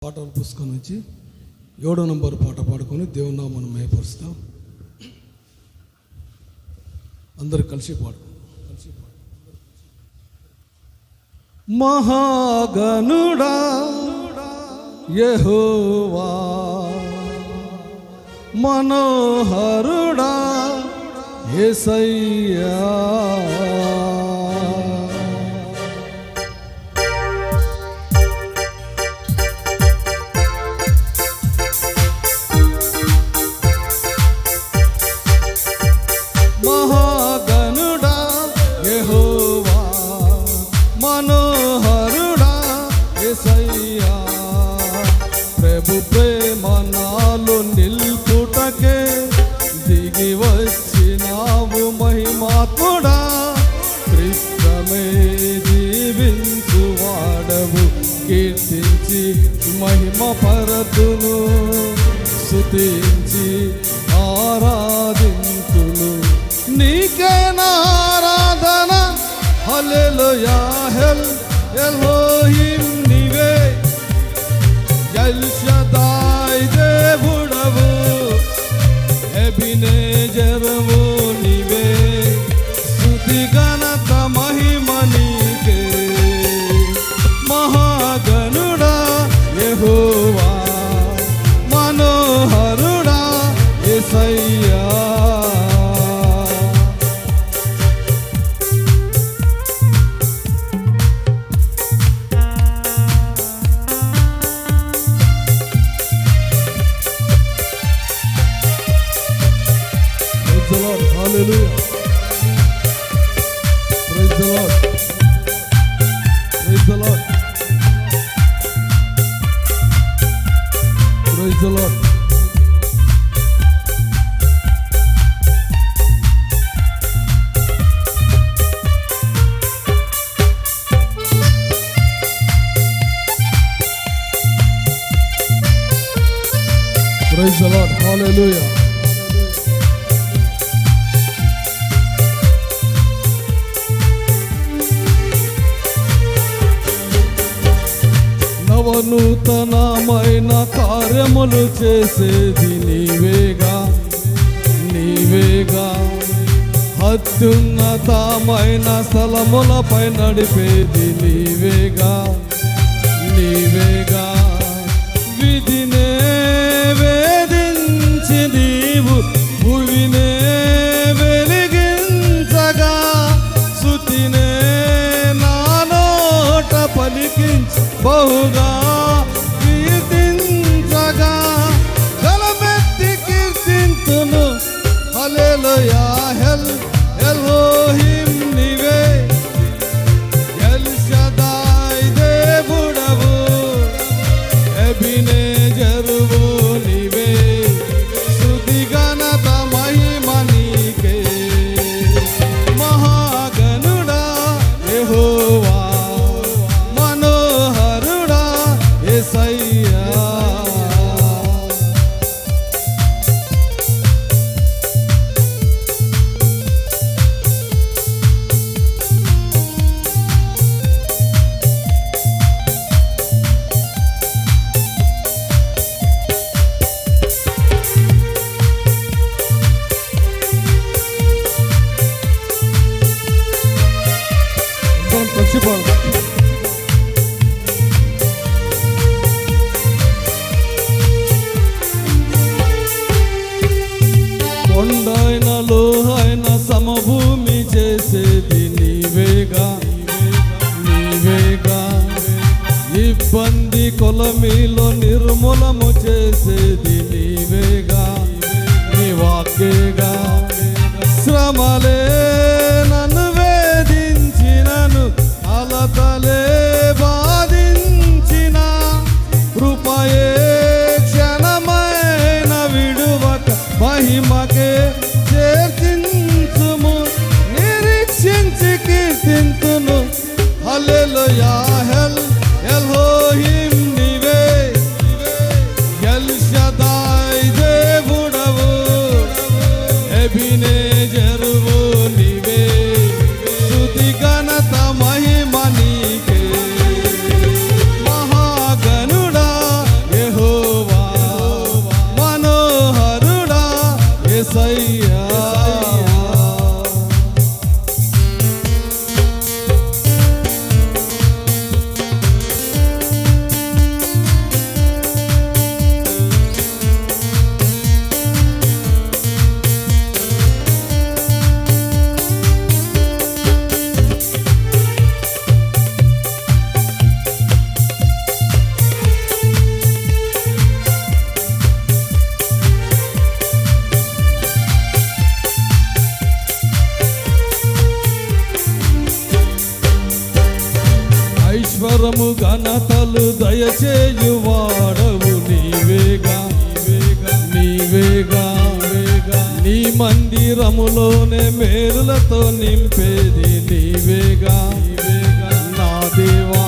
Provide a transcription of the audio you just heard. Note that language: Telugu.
పాటల పుస్తకం నుంచి 7వ నంబర్ పాట పాడుకొని దేవుని నామమును మహిమపరుస్తాం. అందరూ కలిసి పాడుకుందాం. మహాగణుడా యెహోవా, మనోహరుడా యేసయ్యా, మహాగణుడా యెహోవా, మనోహరుడా యేసయ్యా, ప్రభు ప్రేమ నాలో నిల్పుటకే దిగి వచ్చినావు మహిమాత్ముడా, క్రిస్తమే జీవించు వాడవు, కీర్తించి మహిమ పరతును, స్తుతించి ఆరాధింతును, నీకే ఆరాధన. హల్లెలూయా ఎలోహిం నీవే, ఎల్ షదాయ్ దేవుడవు, ఎబినేజరవు నీవే, స్తుతి ఘనత మహిమ నీకే. మహాగణుడా యెహోవా, మనోహరుడా యేసయ్యా, Hallelujah. Praise the Lord. Praise the Lord. Praise the Lord. Praise the Lord. Hallelujah. నూతనమైన కార్యములు చేసేది నీవేగా, నీవేగా, అత్యున్నతమైన స్థలములపై నడిపేది నీవేగా, నీవేగా, విధినే వేధించి నీవు భువినే వెలిగించగా, స్తుతినే నా నోట పలికించి బహుగా కీర్తించగా, గలమెత్తి కీర్తింతును. హల్లెలూయా ఎలోహిం నీవే, ఎల్ షదాయ్ దేవుడవు, ఎబినేజరువు నీవే, స్తుతి ఘనత మహిమ నీకే. మహాగణుడా యెహోవా, మనోహరుడా యేసయ్యా, పచ్చిపాడు. కొండైన లోహైన సమభూమి చేసేది నీవేగా, నీవేగా, ఇబ్బంది కొలమిలో నిర్మూలము చేసేది నీవేగా, నీ వాక్యేగా, శ్రమలే నన్ను వేధించినను, అలతలే బాధించిన, కృపయే క్షణమైన విడువక మహిమకే చేర్చించుము, నిరీక్షించి కీర్తింతును. హల్లెలూయా ఎలోహిం నీవే, ఎల్ షదాయ్ దేవుడవు, ఎబినేజరువు నీవే, స్తుతి ఘనత మహిమ నీకే. మహాగణుడా యేసయ్యా. ఐశ్వరము ఘనతలు దయచేయువాడవు నీవేగా, నీవేగా, నీవేగా. నీ మందిరములోనే మేలులతో నింపేది నీవేగా, నీవేగా. నా దేవా